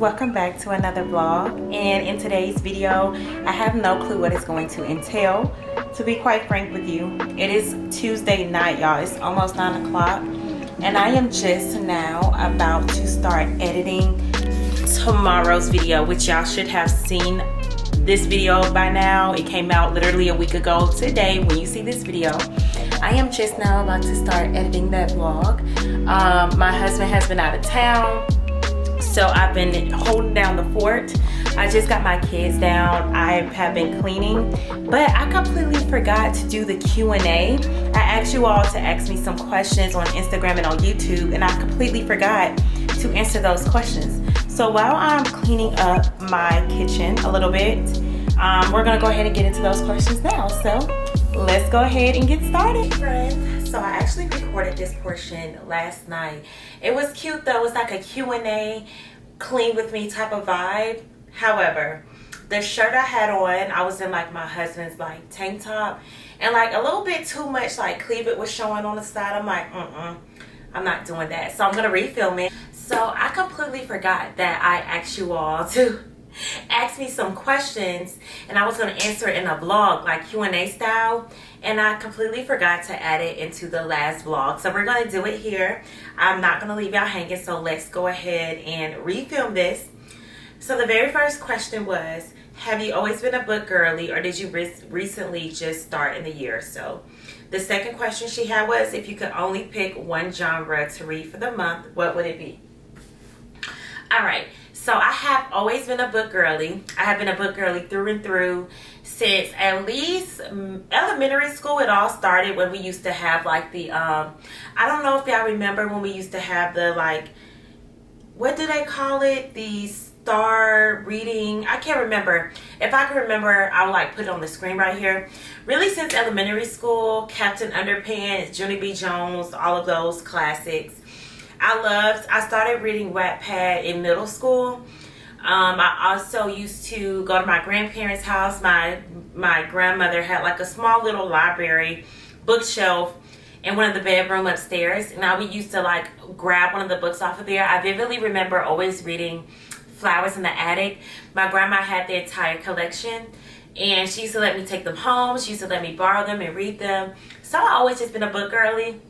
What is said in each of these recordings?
welcome back to another vlog. And in today's video, I have no clue what it's going to entail, to be quite frank with you. It is Tuesday night, y'all. It's almost 9 o'clock and I am just now about to start editing tomorrow's video, which y'all should have seen this video by now. It came out literally a week ago today when you see this video. I am just now about to start editing that vlog. My husband has been out of town, so I've been holding down the fort. I just got my kids down. I have been cleaning, but I completely forgot to do the Q&A. I asked you all to ask me some questions on Instagram and on YouTube, and I completely forgot to answer those questions. So while I'm cleaning up my kitchen a little bit, we're gonna go ahead and get into those questions now. So let's go ahead and get started. Friends, so I actually recorded this portion last night. It was cute though. It's like a Q&A, clean with me type of vibe. However, the shirt I had on, I was in like my husband's like tank top, and like a little bit too much like cleavage was showing on the side. I'm like, I'm not doing that. So I'm gonna refilm it. So I completely forgot that I asked you all to ask me some questions, and I was gonna answer it in a vlog, like Q&A style, and I completely forgot to add it into the last vlog. So we're gonna do it here. I'm not gonna leave y'all hanging, so let's go ahead and refilm this. So the very first question was, have you always been a book girly, or did you recently just start in the year or so? The second question she had was, if you could only pick one genre to read for the month, what would it be? All right, so I have always been a book girly. I have been a book girly through and through since at least elementary school. It all started when we used to have like the, I don't know if y'all remember when we used to have the like, what do they call it? The star reading. I can't remember. If I can remember, I'll like put it on the screen right here. Really since elementary school, Captain Underpants, Junie B. Jones, all of those classics. I started reading Wattpad in middle school. I also used to go to my grandparents' house. My grandmother had like a small little library bookshelf in one of the bedroom upstairs, and I would used to like grab one of the books off of there. I vividly remember always reading Flowers in the Attic. My grandma had the entire collection, and she used to let me take them home. She used to let me borrow them and read them. So I always just been a book girly.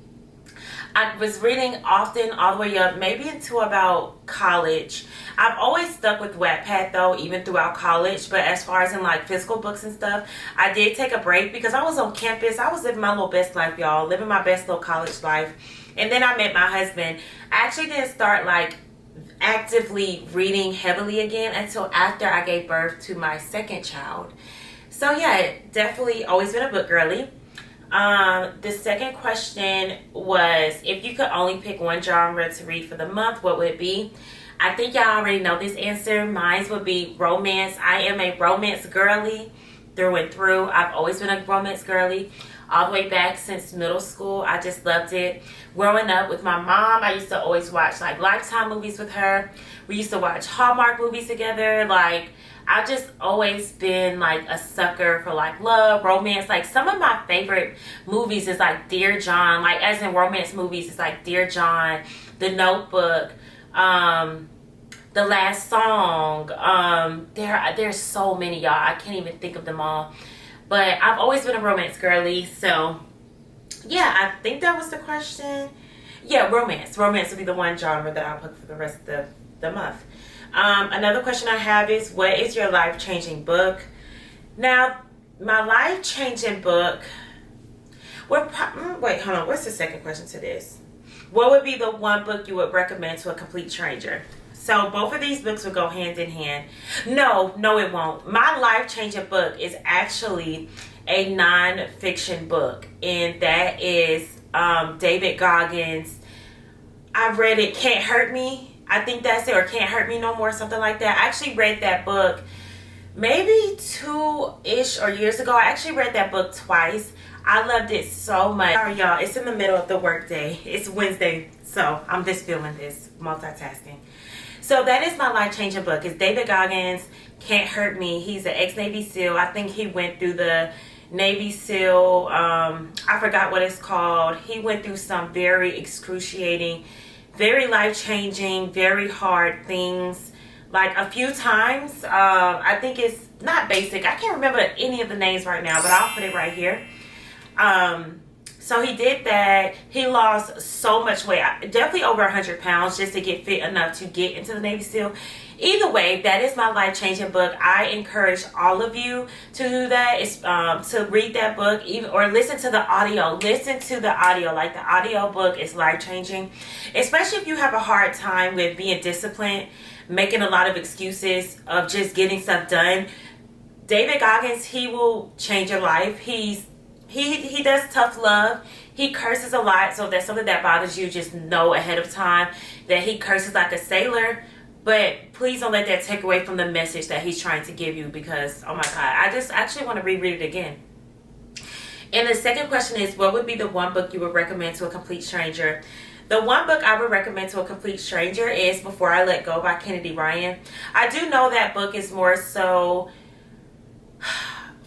I was reading often all the way up, maybe into about college. I've always stuck with Wattpad though, even throughout college. But as far as in like physical books and stuff, I did take a break because I was on campus. I was living my little best life, y'all. Living my best little college life. And then I met my husband. I actually didn't start like actively reading heavily again until after I gave birth to my second child. So yeah, definitely always been a book girly. The second question was, if you could only pick one genre to read for the month, what would it be? I think y'all already know this answer. Mine would be romance. I am a romance girly through and through. I've always been a romance girly all the way back since middle school. I just loved it. Growing up with my mom, I used to always watch like Lifetime movies with her. We used to watch Hallmark movies together. Like, I've just always been like a sucker for like love, romance. Like some of my favorite movies is like Dear John, like as in romance movies, it's like Dear John, The Notebook, The Last Song. There's so many, y'all. I can't even think of them all. But I've always been a romance girly. So yeah, I think that was the question. Yeah, romance. Romance would be the one genre that I'll put for the rest of the month. Another question I have is, what is your life-changing book? Now, my life-changing book, wait, hold on, what's the second question to this? What would be the one book you would recommend to a complete stranger? So both of these books would go hand in hand. No, it won't. My life-changing book is actually a non-fiction book, and that is David Goggins. I've read it, Can't Hurt Me. I think that's it, or Can't Hurt Me No More, something like that. I actually read that book maybe 2-ish or years ago. I actually read that book twice. I loved it so much. Sorry, y'all, it's in the middle of the workday. It's Wednesday, so I'm just feeling this, multitasking. So that is my life-changing book. It's David Goggins, Can't Hurt Me. He's an ex-Navy SEAL. I think he went through the Navy SEAL, I forgot what it's called. He went through some very excruciating, very life-changing, very hard things. like a few times. I think it's not basic. I can't remember any of the names right now, but I'll put it right here. So he did that. He lost so much weight, definitely over 100 pounds, just to get fit enough to get into the Navy SEAL. Either way, that is my life-changing book. I encourage all of you to do that. It's to read that book, even or listen to the audio. Listen to the audio. Like, the audio book is life-changing, especially if you have a hard time with being disciplined, making a lot of excuses of just getting stuff done. David Goggins, he will change your life. He does tough love. He curses a lot, so if that's something that bothers you, just know ahead of time that he curses like a sailor. But please don't let that take away from the message that he's trying to give you, because, oh my God, I just actually want to reread it again. And the second question is, what would be the one book you would recommend to a complete stranger? The one book I would recommend to a complete stranger is Before I Let Go by Kennedy Ryan. I do know that book is more so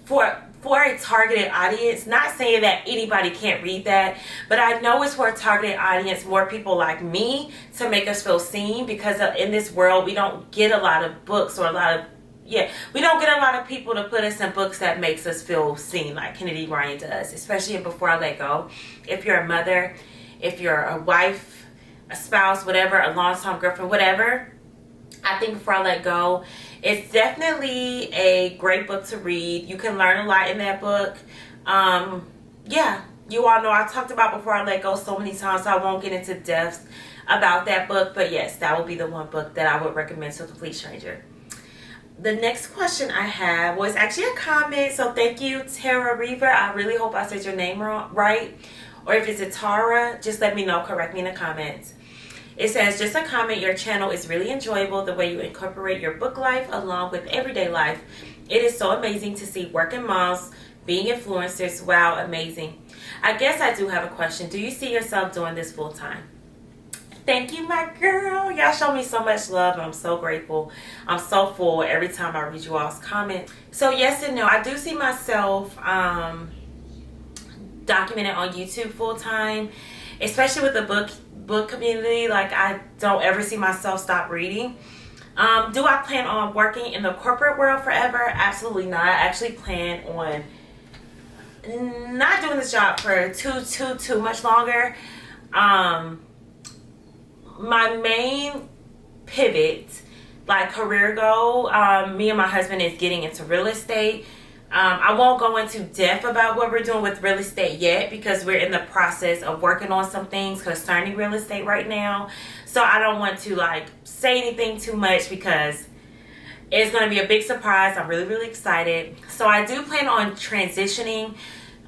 for a targeted audience. Not saying that anybody can't read that, but I know it's for a targeted audience, more people like me, to make us feel seen, because in this world we don't get a lot of books, or we don't get a lot of people to put us in books that makes us feel seen like Kennedy Ryan does, especially in Before I Let Go. If you're a mother, if you're a wife, a spouse, whatever, a long-time girlfriend, whatever, I think Before I Let Go, it's definitely a great book to read. You can learn a lot in that book. Yeah, you all know I talked about Before I Let Go so many times, so I won't get into depth about that book. But yes, that would be the one book that I would recommend to a complete stranger. The next question I have was actually a comment, so thank you, Tara Reaver. I really hope I said your name right. Or if it's a Tara, just let me know, correct me in the comments. It says, just a comment, your channel is really enjoyable, the way you incorporate your book life along with everyday life. It is so amazing to see working moms being influencers. Wow, amazing. I guess I do have a question. Do you see yourself doing this full time? Thank you, my girl. Y'all show me so much love, and I'm so grateful. I'm so full every time I read you all's comment. So yes and no. I do see myself documented on YouTube full time, especially with the book community. Like, I don't ever see myself stop reading. Do I plan on working in the corporate world forever? Absolutely not. I actually plan on not doing this job for too much longer. My main pivot, like career goal, me and my husband, is getting into real estate. I won't go into depth about what we're doing with real estate yet, because we're in the process of working on some things concerning real estate right now. So I don't want to like say anything too much, because it's going to be a big surprise. I'm really excited. So I do plan on transitioning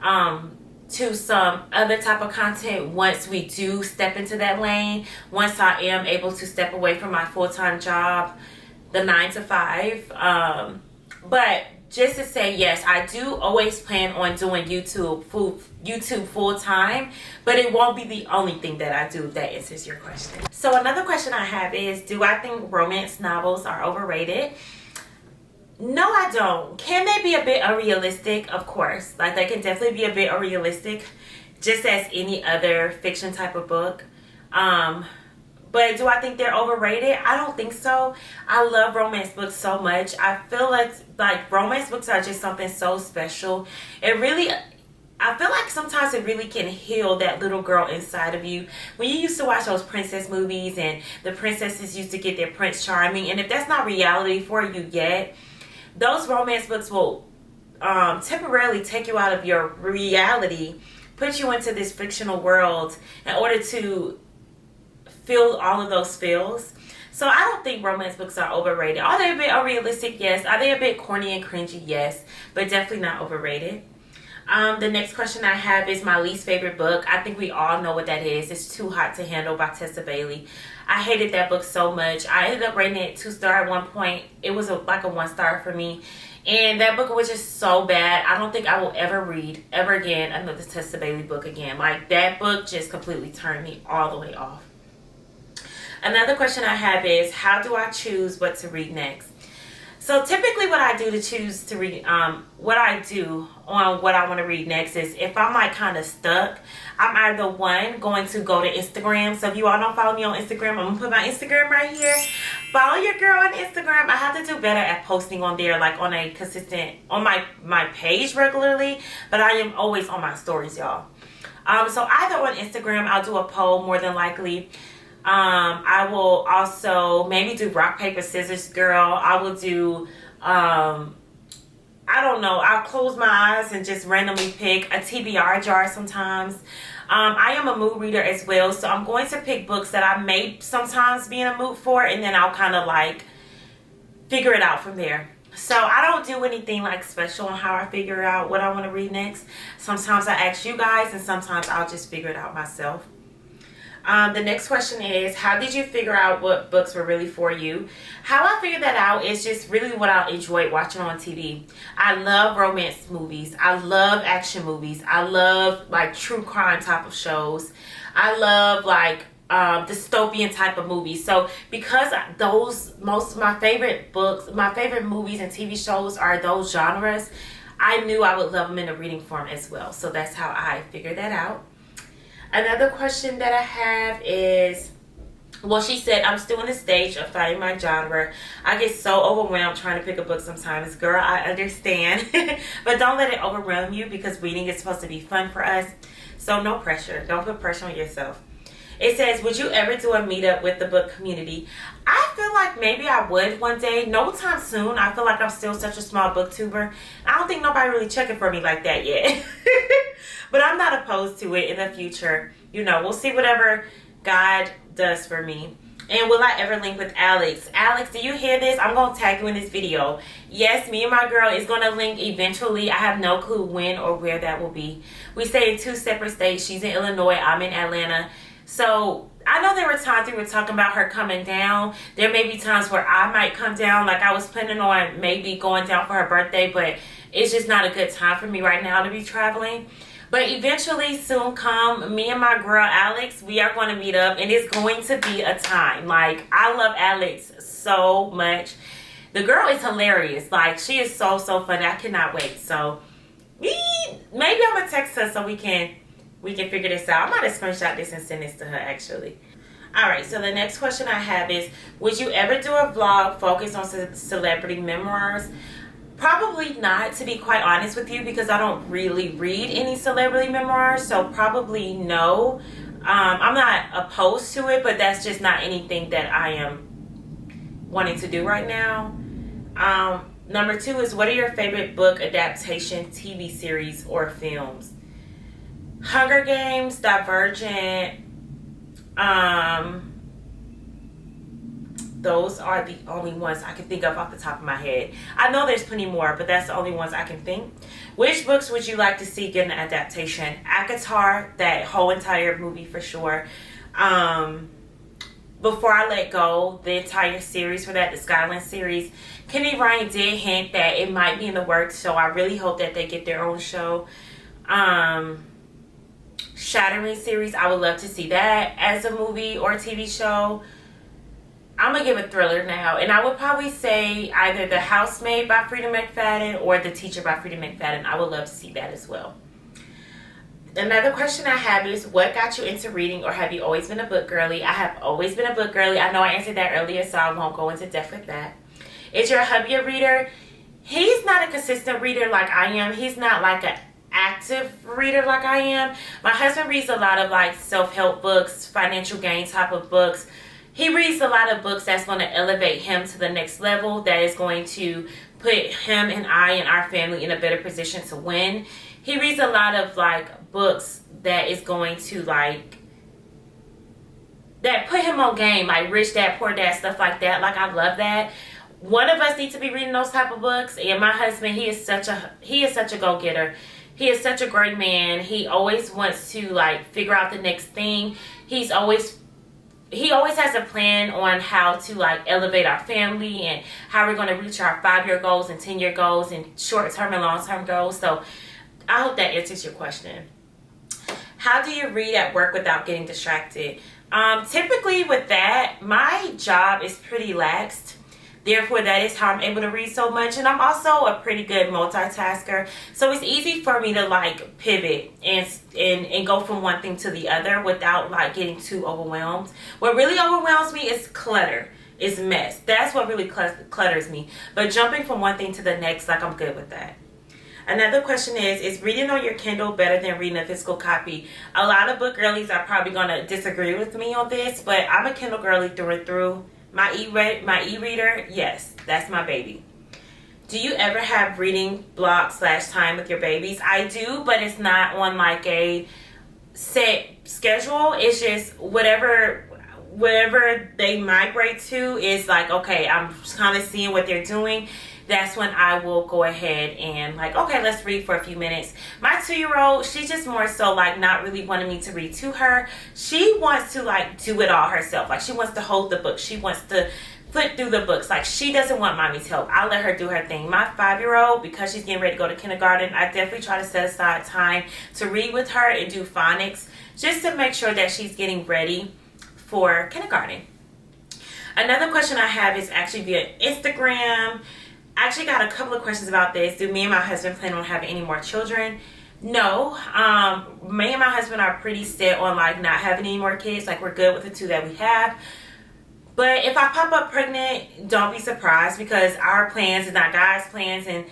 to some other type of content once we do step into that lane, once I am able to step away from my full-time job, the 9 to 5. But just to say, yes, I do always plan on doing YouTube full time, but it won't be the only thing that I do, if that answers your question. So another question I have is, do I think romance novels are overrated? No, I don't. Can they be a bit unrealistic? Of course. Like, they can definitely be a bit unrealistic, just as any other fiction type of book. But do I think they're overrated? I don't think so. I love romance books so much. I feel like romance books are just something so special. I feel like sometimes it really can heal that little girl inside of you. When you used to watch those princess movies and the princesses used to get their Prince Charming, and if that's not reality for you yet, those romance books will temporarily take you out of your reality, put you into this fictional world in order to feel all of those feels. So I don't think romance books are overrated. Are they a bit unrealistic? Yes. Are they a bit corny and cringy? Yes. But definitely not overrated. The next question I have is my least favorite book. I think we all know what that is. It's Too Hot to Handle by Tessa Bailey. I hated that book so much. I ended up rating it 2-star at one point. It was like a 1-star for me. And that book was just so bad. I don't think I will ever read, ever again, another Tessa Bailey book again. Like, that book just completely turned me all the way off. Another question I have is, how do I choose what to read next? So typically what I do to choose to read, what I do on what I want to read next is if I'm like kind of stuck, I'm either one going to go to Instagram. So if you all don't follow me on Instagram, I'm going to put my Instagram right here. Follow your girl on Instagram. I have to do better at posting on there, like on a consistent, on my page regularly, but I am always on my stories, y'all. So either on Instagram, I'll do a poll more than likely. I will also maybe do rock, paper, scissors, girl. I will do, I don't know. I'll close my eyes and just randomly pick a TBR jar sometimes. I am a mood reader as well. So I'm going to pick books that I may sometimes be in a mood for. And then I'll kind of like figure it out from there. So I don't do anything like special on how I figure out what I want to read next. Sometimes I ask you guys and sometimes I'll just figure it out myself. The next question is, how did you figure out what books were really for you? How I figured that out is just really what I enjoyed watching on TV. I love romance movies. I love action movies. I love like true crime type of shows. I love like dystopian type of movies. So because most of my favorite books, my favorite movies and TV shows are those genres, I knew I would love them in a reading form as well. So that's how I figured that out. Another question that I have is, well, she said, I'm still in the stage of finding my genre. I get so overwhelmed trying to pick a book sometimes. Girl, I understand. But don't let it overwhelm you because reading is supposed to be fun for us. So no pressure. Don't put pressure on yourself. It says, would you ever do a meetup with the book community? I feel like maybe I would one day. No time soon. I feel like I'm still such a small booktuber. I don't think nobody really checking for me like that yet. But I'm not opposed to it in the future. You know, we'll see whatever God does for me. And will I ever link with Alex? Alex, do you hear this? I'm going to tag you in this video. Yes, me and my girl is going to link eventually. I have no clue when or where that will be. We stay in 2 separate states. She's in Illinois. I'm in Atlanta. So I know there were times we were talking about her coming down. There may be times where I might come down. Like I was planning on maybe going down for her birthday. But it's just not a good time for me right now to be traveling. But eventually, soon come, me and my girl Alex, we are going to meet up. And it's going to be a time. Like, I love Alex so much. The girl is hilarious. Like, she is so funny. I cannot wait. So, maybe I'm going to text her so we can figure this out. I might have screenshot this and send this to her, actually. Alright, so the next question I have is, would you ever do a vlog focused on celebrity memoirs? Probably not, to be quite honest with you, because I don't really read any celebrity memoirs, so probably no. I'm not opposed to it, but that's just not anything that I am wanting to do right now. Number 2 is, what are your favorite book adaptation, TV series, or films? Hunger Games, Divergent, those are the only ones I can think of off the top of my head. I know there's plenty more, but that's the only ones I can think. Which books would you like to see get an adaptation? Akatar, that whole entire movie for sure. Before I Let Go, the entire series for that, the Skyland series. Kenny Ryan did hint that it might be in the works, so I really hope that they get their own show. Shattering series, I would love to see that as a movie or TV show. I'm going to give a thriller now. And I would probably say either The Housemaid by Frida McFadden or The Teacher by Frida McFadden. I would love to see that as well. Another question I have is, what got you into reading, or have you always been a book girly? I have always been a book girly. I know I answered that earlier, so I won't go into depth with that. Is your hubby a reader? He's not a consistent reader like I am. He's not like an active reader like I am. My husband reads a lot of like self-help books, financial gain type of books. He reads a lot of books that's going to elevate him to the next level, that is going to put him and I and our family in a better position to win. He reads a lot of like books that is going to like, that put him on game, like Rich Dad, Poor Dad, stuff like that. Like, I love that. One of us needs to be reading those type of books. And my husband, he is such a go-getter. He is such a great man. He always wants to like figure out the next thing. He always has a plan on how to like elevate our family and how we're going to reach our 5-year goals and 10-year goals and short-term and long-term goals. So I hope that answers your question. How do you read at work without getting distracted? Typically with that, my job is pretty laxed. Therefore, that is how I'm able to read so much. And I'm also a pretty good multitasker. So it's easy for me to like pivot and go from one thing to the other without like getting too overwhelmed. What really overwhelms me is clutter. Is mess. That's what really clutters me. But jumping from one thing to the next, like, I'm good with that. Another question is reading on your Kindle better than reading a physical copy? A lot of book girlies are probably going to disagree with me on this, but I'm a Kindle girly through and through. My e-reader, yes, that's my baby. Do you ever have reading block / time with your babies? I do, but it's not on like a set schedule. It's just whatever they migrate to is like, okay, I'm kind of seeing what they're doing. That's when I will go ahead and like, okay, let's read for a few minutes. My 2-year-old, she's just more so like not really wanting me to read to her. She wants to like do it all herself. Like, she wants to hold the book. She wants to flip through the books. Like, she doesn't want mommy's help. I'll let her do her thing. My 5-year-old, because she's getting ready to go to kindergarten, I definitely try to set aside time to read with her and do phonics just to make sure that she's getting ready for kindergarten. Another question I have is actually via Instagram. I actually got a couple of questions about this. Do me and my husband plan on having any more children? No. Me and my husband are pretty set on like not having any more kids. Like, we're good with the 2 that we have. But if I pop up pregnant, don't be surprised, because our plans is not God's plans, and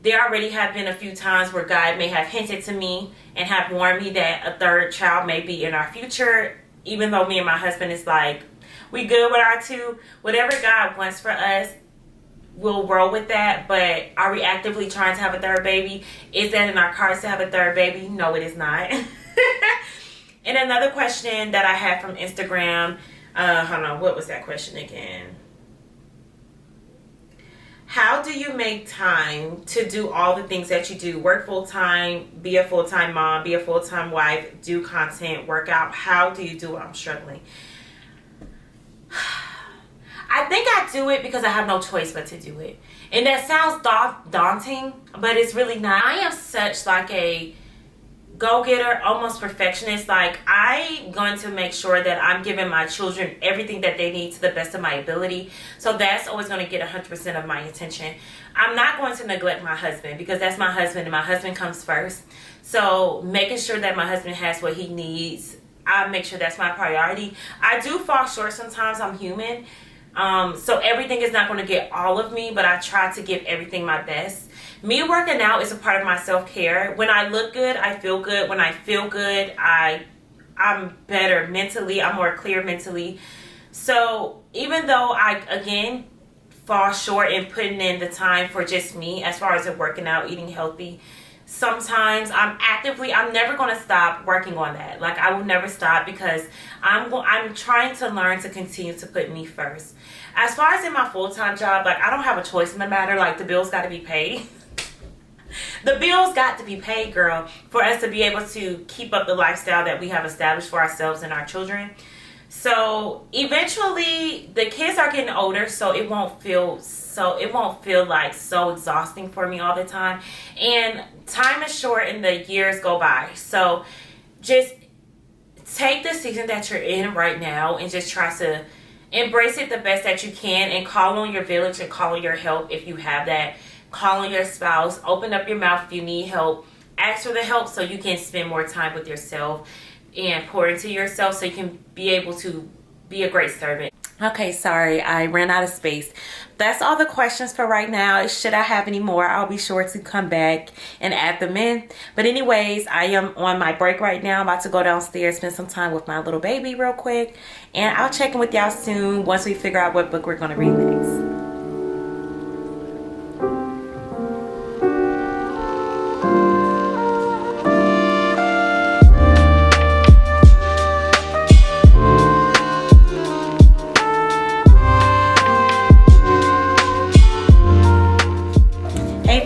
there already have been a few times where God may have hinted to me and have warned me that a 3rd child may be in our future. Even though me and my husband is like, we good with our 2. Whatever God wants for us, we'll roll with that. But are we actively trying to have a 3rd baby? Is that in our cards to have a 3rd baby? No, it is not. And another question that I had from Instagram, hold on, what was that question again? How do you make time to do all the things that you do? Work full-time, be a full-time mom, be a full-time wife, do content, work out. How do you do it? I'm struggling. I think I do it because I have no choice but to do it. And that sounds daunting, but it's really not. I am such like a go-getter, almost perfectionist. Like, I'm going to make sure that I'm giving my children everything that they need to the best of my ability. So that's always going to get 100% of my attention. I'm not going to neglect my husband, because that's my husband and my husband comes first. So making sure that my husband has what he needs, I make sure that's my priority. I do fall short sometimes. I'm human. So everything is not going to get all of me, but I try to give everything my best. Me working out is a part of my self-care. When I look good, I feel good. When I feel good, I'm better mentally. I'm more clear mentally. So even though I, again, fall short in putting in the time for just me as far as it working out, eating healthy, sometimes I'm never going to stop working on that. Like, I will never stop, because I'm trying to learn to continue to put me first. As far as in my full-time job, like, I don't have a choice in the matter. Like, the bills got to be paid. The bills got to be paid, girl, for us to be able to keep up the lifestyle that we have established for ourselves and our children. So eventually the kids are getting older, so it won't feel like so exhausting for me all the time. And time is short and the years go by. So just take the season that you're in right now and just try to embrace it the best that you can, and call on your village and call on your help if you have that. Call on your spouse. Open up your mouth if you need help. Ask for the help so you can spend more time with yourself and pour into yourself so you can be able to be a great servant. Okay, sorry, I ran out of space. That's all the questions for right now. Should I have any more, I'll be sure to come back and add them in. But anyways, I am on my break right now. I'm about to go downstairs, spend some time with my little baby real quick. And I'll check in with y'all soon once we figure out what book we're going to read next.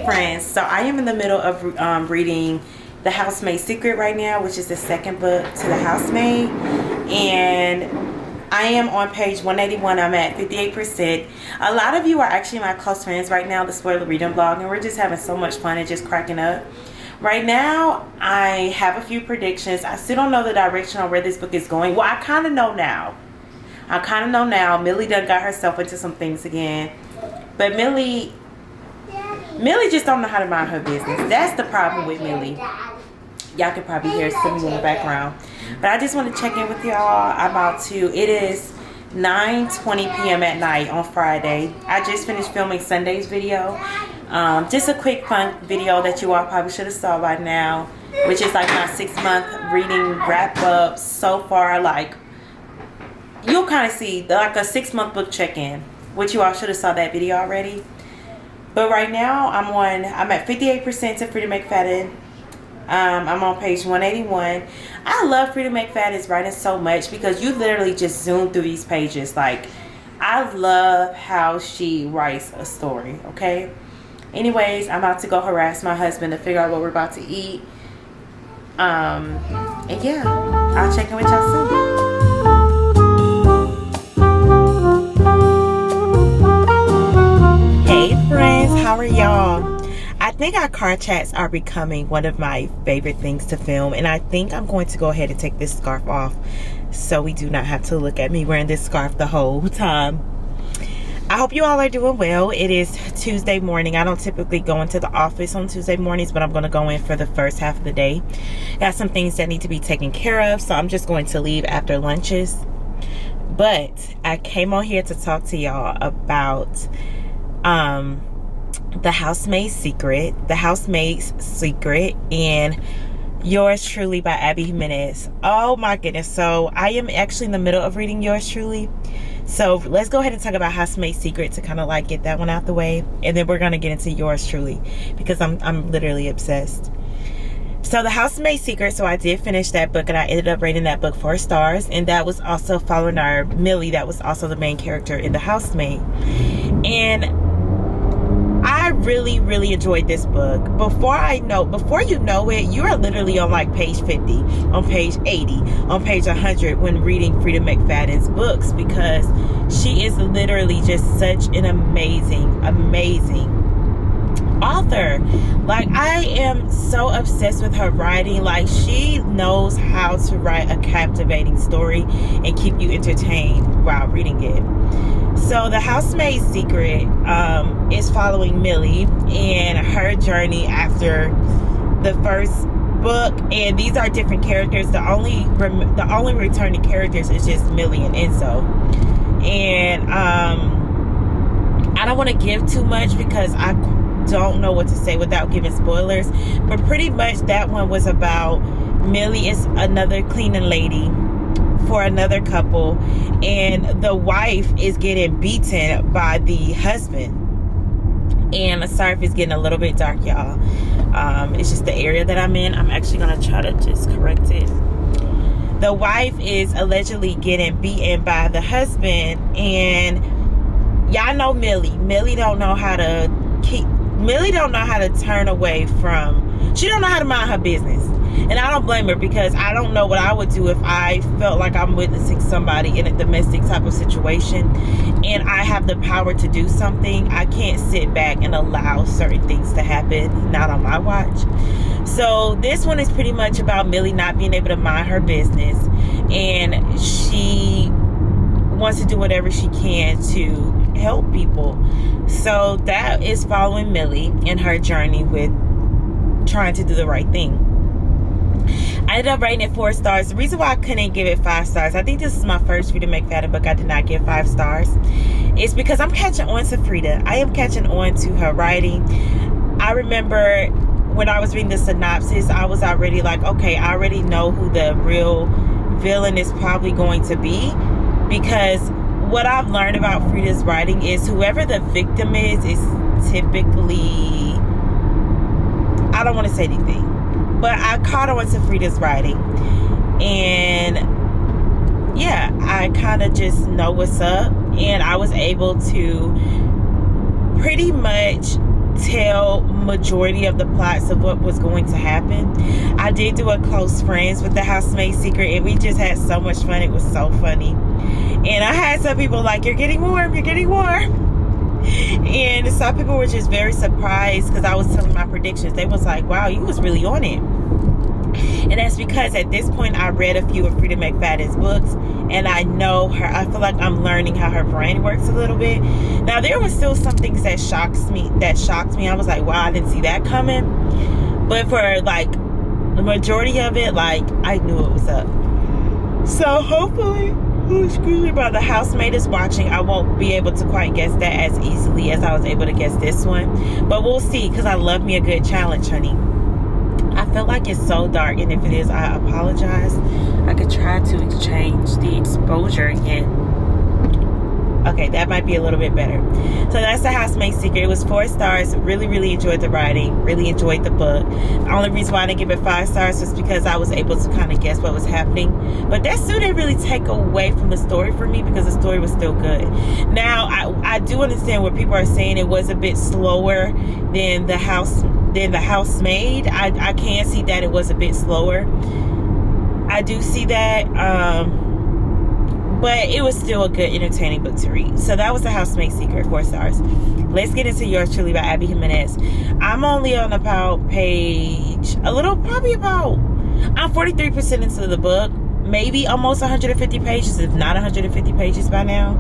Friends, so I am in the middle of reading The Housemaid Secret right now, which is the second book to The Housemaid, and I am on page 181. I'm at 58%. A lot of you are actually my close friends right now, the Spoiler Reading Blog, and we're just having so much fun and just cracking up. Right now, I have a few predictions. I still don't know the direction on where this book is going. Well, I kind of know now. Millie done got herself into some things again. But Millie just don't know how to mind her business. That's the problem with Millie. Y'all can probably hear singing in the background. But I just want to check in with y'all. It is 9:20 p.m. at night on Friday. I just finished filming Sunday's video. Just a quick fun video that you all probably should have saw by now, which is like my 6-month reading wrap up so far. Like, you'll kind of see like a 6-month book check-in, which you all should have saw that video already. But right now I'm at 58% to Frida McFadden. I'm on page 181. I love Frida McFadden's writing so much because you literally just zoom through these pages. Like, I love how she writes a story, okay? Anyways, I'm about to go harass my husband to figure out what we're about to eat. And yeah, I'll check in with y'all soon. Hey friends, how are y'all? I think our car chats are becoming one of my favorite things to film, and I think I'm going to go ahead and take this scarf off so we do not have to look at me wearing this scarf the whole time. I hope you all are doing well. It is Tuesday morning. I don't typically go into the office on Tuesday mornings, but I'm going to go in for the first half of the day. Got some things that need to be taken care of, so I'm just going to leave after lunches. But I came on here to talk to y'all about The Housemaid's Secret, and Yours Truly by Abby Jimenez. Oh my goodness. So I am actually in the middle of reading Yours Truly. So let's go ahead and talk about Housemaid's Secret to kind of like get that one out the way. And then we're going to get into Yours Truly because I'm literally obsessed. So The Housemaid's Secret, so I did finish that book and I ended up rating that book 4 stars. And that was also following our Millie, that was also the main character in The Housemaid. And I really, really enjoyed this book. Before you know it, you are literally on like page 50, on page 80, on page 100 when reading Frida McFadden's books, because she is literally just such an amazing, amazing author. Like, I am so obsessed with her writing. Like, she knows how to write a captivating story and keep you entertained while reading it. So The Housemaid's Secret is following Millie and her journey after the first book, and these are different characters. The only returning characters is just Millie and Enzo. And I don't want to give too much because I don't know what to say without giving spoilers, but pretty much that one was about Millie is another cleaning lady for another couple, and the wife is getting beaten by the husband. And sorry if it's getting a little bit dark, y'all. It's just the area that I'm in. I'm actually gonna try to just correct it. The wife is allegedly getting beaten by the husband, and y'all know Millie don't know how to turn away from, she don't know how to mind her business. And I don't blame her, because I don't know what I would do if I felt like I'm witnessing somebody in a domestic type of situation and I have the power to do something. I can't sit back and allow certain things to happen, not on my watch. So this one is pretty much about Millie not being able to mind her business, and she wants to do whatever she can to help people. So that is following Millie in her journey with trying to do the right thing. I ended up rating it 4 stars. The reason why I couldn't give it 5 stars, I think this is my first Frida McFadden book I did not give 5 stars, is because I'm catching on to Frida. I am catching on to her writing. I remember when I was reading the synopsis, I was already like, okay, I already know who the real villain is probably going to be, because what I've learned about Frida's writing is whoever the victim is typically, I don't want to say anything, but I caught on to Frida's writing, and yeah, I kind of just know what's up, and I was able to pretty much tell majority of the plots of what was going to happen. I did do a close friends with The Housemaid's Secret, and we just had so much fun. It was so funny, and I had some people like, you're getting warm, and some people were just very surprised because I was telling my predictions. They was like, wow, you was really on it. And that's because at this point I read a few of Frida McFadden's books, and I know her. I feel like I'm learning how her brain works a little bit. Now, there was still some things that shocked me. I was like, wow, I didn't see that coming. But for like the majority of it, like, I knew it was up. So hopefully, the Housemaid is watching, I won't be able to quite guess that as easily as I was able to guess this one. But we'll see, because I love me a good challenge, honey. I feel like it's so dark, and if it is, I apologize. I could try to exchange the exposure again. Okay, that might be a little bit better. So that's The Housemaid's Secret. It was 4 stars. Really, really enjoyed the writing. Really enjoyed the book. The only reason why I didn't give it 5 stars was because I was able to kind of guess what was happening. But that still didn't really take away from the story for me, because the story was still good. Now, I do understand what people are saying. It was a bit slower than The Housemaid. I can see that it was a bit slower. I do see that. But it was still a good, entertaining book to read. So that was The Housemaid's Secret, 4 stars. Let's get into Yours Truly by Abby Jimenez. I'm only on about I'm 43% into the book. Maybe almost 150 pages, if not 150 pages by now.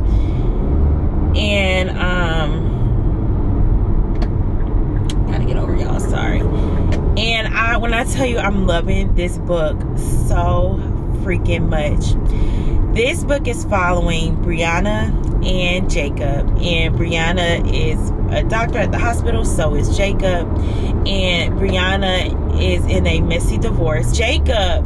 And, gotta get over y'all, sorry. And when I tell you I'm loving this book so freaking much. This book is following Brianna and Jacob. And Brianna is a doctor at the hospital, so is Jacob. And Brianna is in a messy divorce. Jacob,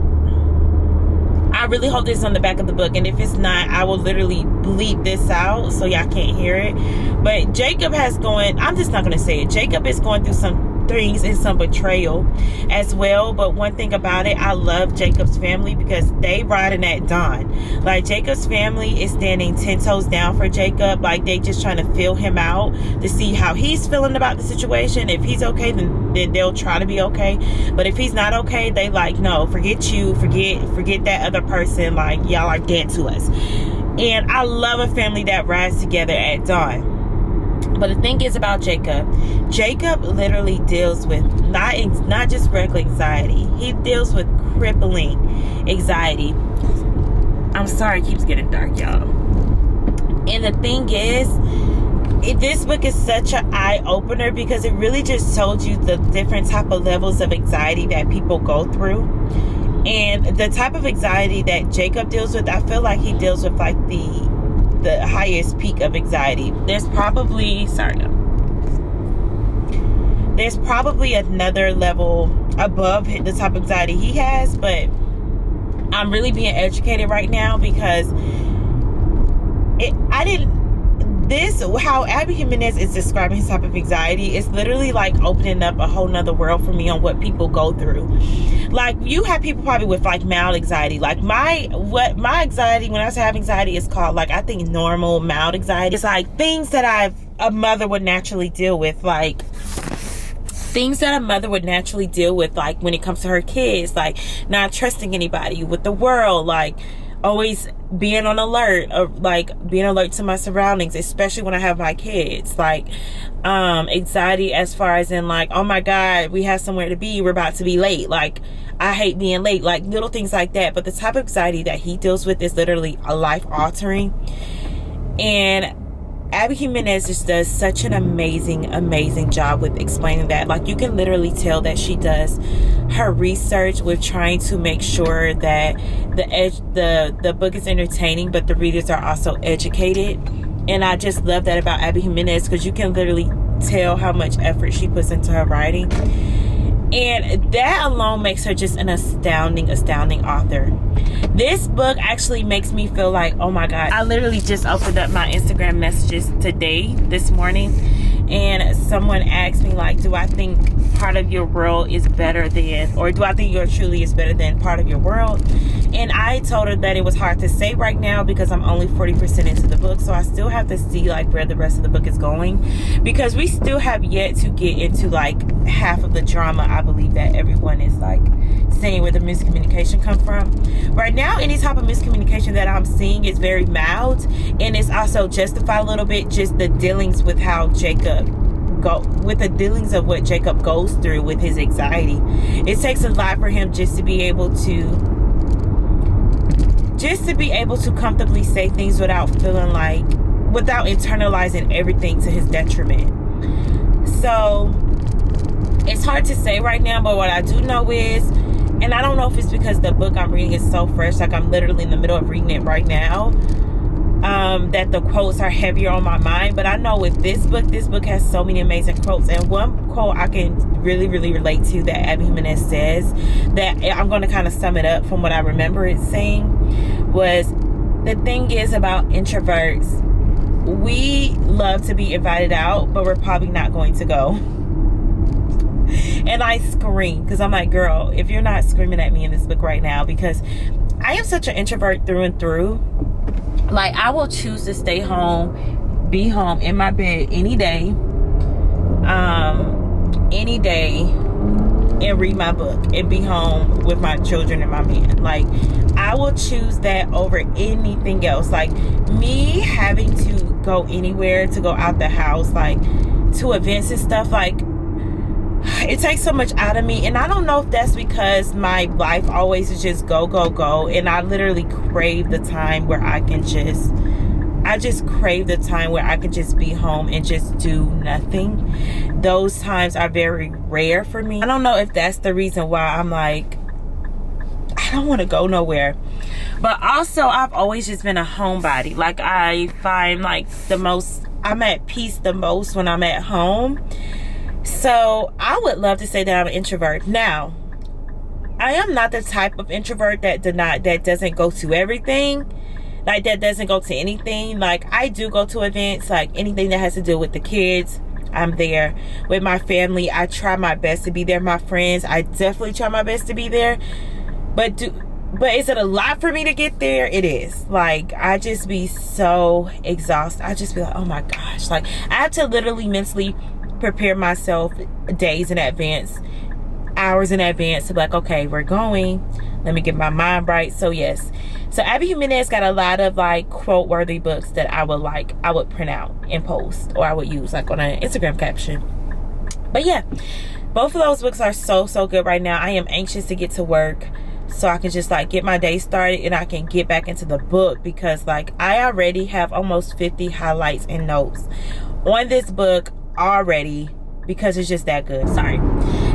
I really hope this is on the back of the book. And if it's not, I will literally bleep this out so y'all can't hear it. But Jacob I'm just not going to say it. Jacob is going through some things and some betrayal as well. But one thing about it, I love Jacob's family, because they riding at Dawn. Like, Jacob's family is standing 10 toes down for Jacob. Like, they just trying to feel him out to see how he's feeling about the situation. If he's okay, then they'll try to be okay. But if he's not okay, they like, no, forget you, forget that other person. Like, y'all are dead to us. And I love a family that rides together at Dawn. But the thing is about Jacob literally deals with not just regular anxiety. He deals with crippling anxiety. I'm sorry, it keeps getting dark, y'all. And the thing is, this book is such an eye-opener, because it really just told you the different type of levels of anxiety that people go through. And the type of anxiety that Jacob deals with, I feel like he deals with like the highest peak of anxiety. There's probably another level above the type of anxiety he has, but I'm really being educated right now, because how Abby Jimenez is describing his type of anxiety is literally like opening up a whole nother world for me on what people go through. Like, you have people probably with like mild anxiety. Like my anxiety, when I say have anxiety, is called, like, I think normal mild anxiety. It's like things that a mother would naturally deal with, like things that a mother would naturally deal with, like when it comes to her kids, like not trusting anybody, with the world, like always being on alert, or like being alert to my surroundings, especially when I have my kids. Like anxiety as far as in like, oh my God, we have somewhere to be, we're about to be late. Like, I hate being late, like little things like that. But the type of anxiety that he deals with is literally a life altering. And Abby Jimenez just does such an amazing job with explaining that. Like, you can literally tell that she does her research with trying to make sure that the book is entertaining, but the readers are also educated. And I just love that about Abby Jimenez, because you can literally tell how much effort she puts into her writing. And that alone makes her just an astounding author. This book actually makes me feel like, oh my God. I literally just opened up my Instagram messages this morning, and someone asked me, like, do I think Part of Your World is better than, or do I think Yours Truly is better than Part of Your World? And I told her that it was hard to say right now, because I'm only 40% into the book, so I still have to see like where the rest of the book is going, because we still have yet to get into like half of the drama, I believe, that everyone is like saying where the miscommunication come from. Right now, any type of miscommunication that I'm seeing is very mild, and it's also justified a little bit, just the dealings with how the dealings of what Jacob goes through with his anxiety. It takes a lot for him just to be able to just to be able to comfortably say things without feeling like, without internalizing everything to his detriment. So it's hard to say right now, but what I do know is, and I don't know if it's because the book I'm reading is so fresh, like I'm literally in the middle of reading it right now, that the quotes are heavier on my mind. But I know with this book has so many amazing quotes, and one quote I can really relate to that Abby Jimenez says, that I'm going to kind of sum it up from what I remember it saying, was, the thing is about introverts, we love to be invited out, but we're probably not going to go. And I scream, because I'm like, girl, if you're not screaming at me in this book right now, because I am such an introvert through and through. Like, I will choose to stay home, be home in my bed any day, and read my book and be home with my children and my man. Like, I will choose that over anything else. Like, me having to go anywhere, to go out the house, like to events and stuff, like, it takes so much out of me. And I don't know if that's because my life always is just go, and I literally crave the time where I just crave the time where I can just be home and just do nothing. Those times are very rare for me. I don't know if that's the reason why I'm like, I don't want to go nowhere. But also, I've always just been a homebody. Like, I find like I'm at peace the most when I'm at home. So I would love to say that I'm an introvert. Now, I am not the type of introvert that doesn't go to everything. Like, that doesn't go to anything. Like, I do go to events, like anything that has to do with the kids, I'm there. With my family, I try my best to be there. My friends, I definitely try my best to be there. But is it a lot for me to get there? It is. Like, I just be so exhausted. I just be like, oh my gosh. Like, I have to literally mentally prepare myself days in advance, hours in advance, to be like, okay, we're going. Let me get my mind right. So yes. So Abby Jimenez got a lot of like quote worthy books that I would print out and post, or I would use like on an Instagram caption. But yeah, both of those books are so good right now. I am anxious to get to work so I can just like get my day started and I can get back into the book, because like I already have almost 50 highlights and notes on this book already, because it's just that good. Sorry.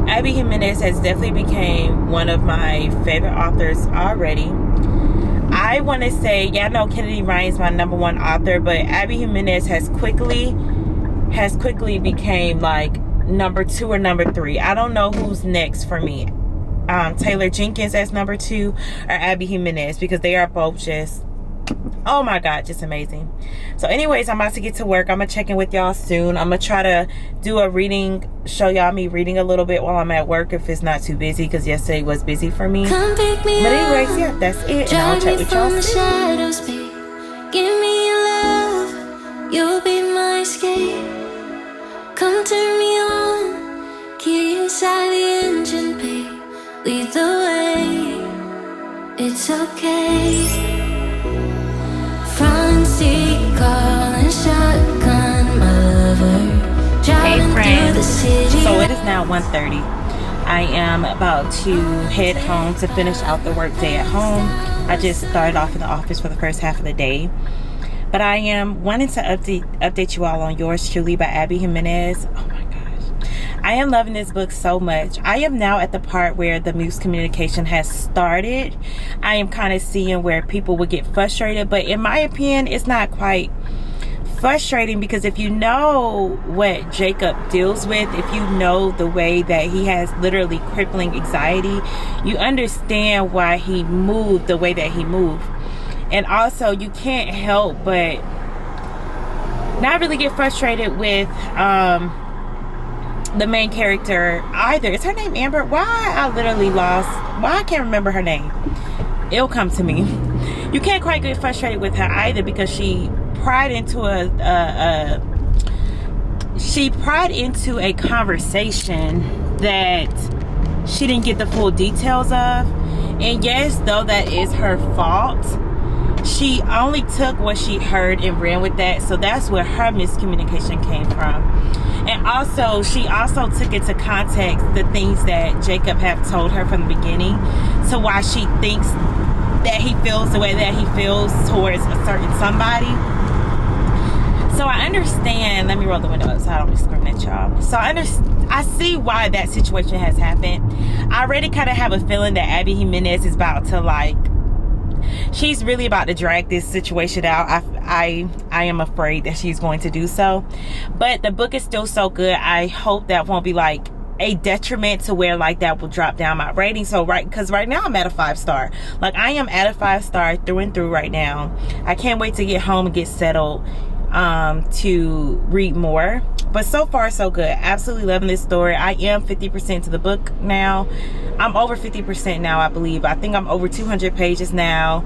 Abby Jimenez has definitely became one of my favorite authors already. I want to say, yeah, I know Kennedy Ryan's my #1 author, but Abby Jimenez has quickly became like #2 or #3. I don't know who's next for me. Taylor Jenkins as #2 or Abby Jimenez, because they are both just, oh my god, just amazing. So anyways, I'm about to get to work. I'm gonna check in with y'all soon. I'm gonna try to do a reading, show y'all me reading a little bit while I'm at work, if it's not too busy, because yesterday was busy for me. But anyways, yeah, that's it, and I'll chat with y'all soon. Give me your love, you'll be my escape. Come turn me on, key inside the engine, babe. Lead the way, it's okay. Front seat, calling shotgun, my lover. Hey friends, so it is now 1:30. I am about to head home to finish out the work day at home. I just started off in the office for the first half of the day. But I am wanting to update you all on Yours Truly by Abby Jimenez. Oh my gosh. I am loving this book so much. I am now at the part where the miscommunication has started. I am kind of seeing where people would get frustrated, but in my opinion, it's not quite frustrating, because if you know what Jacob deals with, if you know the way that he has literally crippling anxiety, you understand why he moved the way that he moved. And also, you can't help but not really get frustrated with the main character either. Is her name Amber? Why I can't remember her name. It'll come to me. You can't quite get frustrated with her either, because she pried into a conversation that she didn't get the full details of. And yes, though that is her fault, she only took what she heard and ran with that. So that's where her miscommunication came from. And also, she also took into context the things that Jacob had told her from the beginning, to why she thinks that he feels the way that he feels towards a certain somebody. So I understand. Let me roll the window up so I don't be screaming at y'all. So I see why that situation has happened. I already kind of have a feeling that Abby Jimenez is about to, like, she's really about to drag this situation out. I am afraid that she's going to do so. But the book is still so good. I hope that won't be like a detriment to where like that will drop down my rating. So because right now I'm at a 5-star. Like, I am at a 5-star through and through right now. I can't wait to get home and get settled to read more. But so far so good. Absolutely loving this story. I am 50% to the book now. I'm over 50% now, I believe. I think I'm over 200 pages now.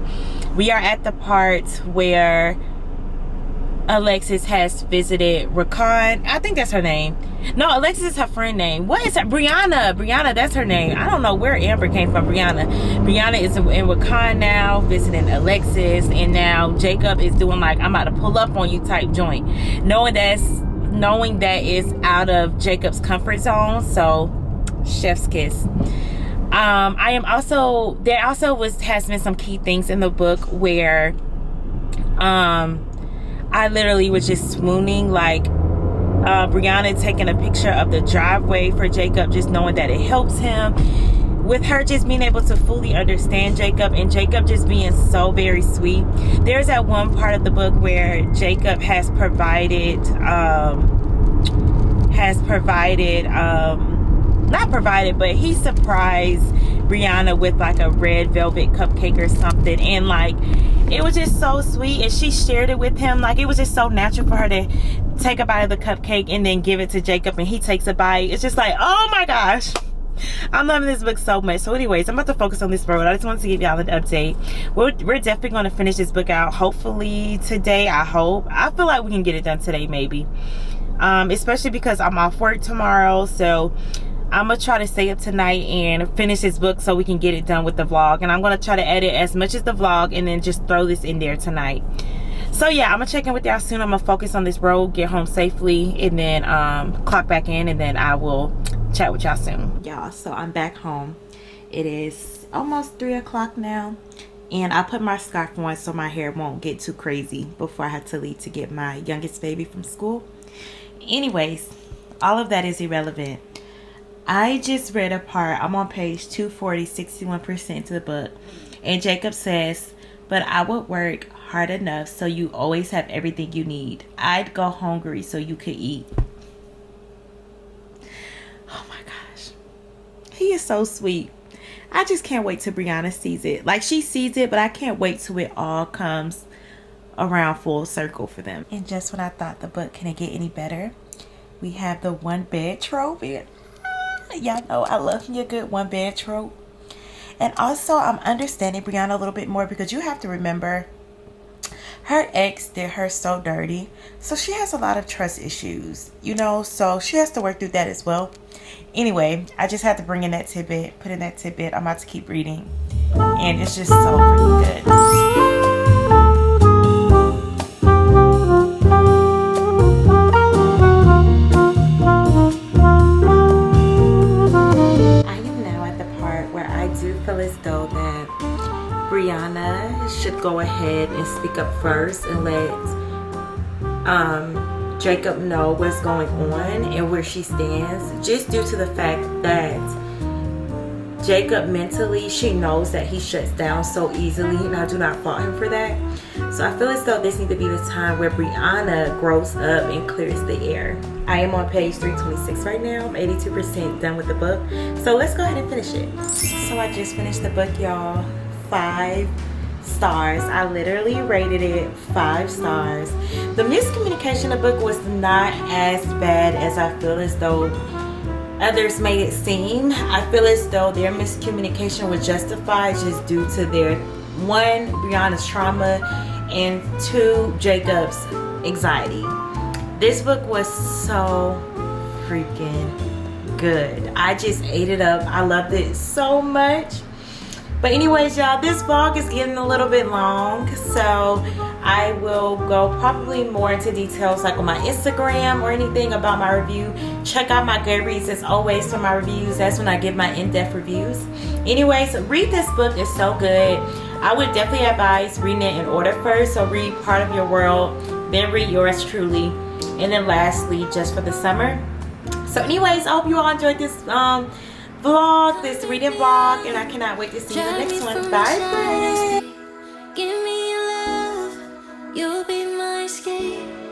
We are at the part where Alexis has visited Rakan. I think that's her name. No, Alexis is her friend name. What is that? Brianna, that's her name. I don't know where Amber came from. Brianna is in Rakan now, visiting Alexis. And now Jacob is doing like, I'm about to pull up on you type joint. Knowing that is out of Jacob's comfort zone. So, chef's kiss. There has been some key things in the book where I literally was just swooning, like Brianna taking a picture of the driveway for Jacob, just knowing that it helps him, with her just being able to fully understand Jacob, and Jacob just being so very sweet. There's that one part of the book where Jacob has provided but he surprised Brianna with like a red velvet cupcake or something, and like it was just so sweet, and she shared it with him. Like, it was just so natural for her to take a bite of the cupcake and then give it to Jacob, and he takes a bite. It's just like, oh my gosh, I'm loving this book so much. So anyways, I'm about to focus on this road. I just wanted to give y'all an update. We're definitely going to finish this book out hopefully today. I feel like we can get it done today, maybe, especially because I'm off work tomorrow. So I'm gonna try to stay up tonight and finish this book so we can get it done with the vlog, and I'm gonna try to edit as much as the vlog and then just throw this in there tonight. So yeah, I'm gonna check in with y'all soon. I'm gonna focus on this road, get home safely, and then clock back in, and then I will chat with y'all soon. Y'all, so I'm back home. It is almost 3 o'clock now, and I put my scarf on so my hair won't get too crazy before I have to leave to get my youngest baby from school. Anyways, all of that is irrelevant. I just read a part. I'm on page 240, 61% to the book. And Jacob says, but I would work hard enough so you always have everything you need. I'd go hungry so you could eat. Oh my gosh. He is so sweet. I just can't wait till Brianna sees it. Like, she sees it, but I can't wait till it all comes around full circle for them. And just when I thought the book couldn't get any better, we have the one bed trope. Y'all know I love me a good one bed trope. And also, I'm understanding Brianna a little bit more, because you have to remember, her ex did her so dirty. So she has a lot of trust issues, you know, so she has to work through that as well. Anyway, I just had to bring in that tidbit, put in that tidbit. I'm about to keep reading, and it's just so freaking good. Feel as though that Brianna should go ahead and speak up first and let Jacob know what's going on and where she stands, just due to the fact that Jacob mentally, she knows that he shuts down so easily, and I do not fault him for that. So I feel as though this needs to be the time where Brianna grows up and clears the air. I am on page 326 right now. I'm 82% done with the book. So let's go ahead and finish it. So I just finished the book, y'all. 5 stars. I literally rated it 5 stars. The miscommunication in the book was not as bad as I feel as though others made it seem. I feel as though their miscommunication was justified just due to their, 1, Brianna's trauma, and 2, Jacob's anxiety. This book was so freaking good. I just ate it up. I loved it so much. But anyways, y'all, this vlog is getting a little bit long, so I will go probably more into details like on my Instagram or anything about my review. Check out my Goodreads as always for my reviews. That's when I give my in-depth reviews. Anyways, read this book. It's so good. I would definitely advise reading it in order first. So read Part of Your World, then read Yours Truly, and then lastly, Just for the Summer. So anyways, I hope you all enjoyed this vlog, this reading vlog, and I cannot wait to see you in the next one. Bye friends. Give me your love, you'll be my escape.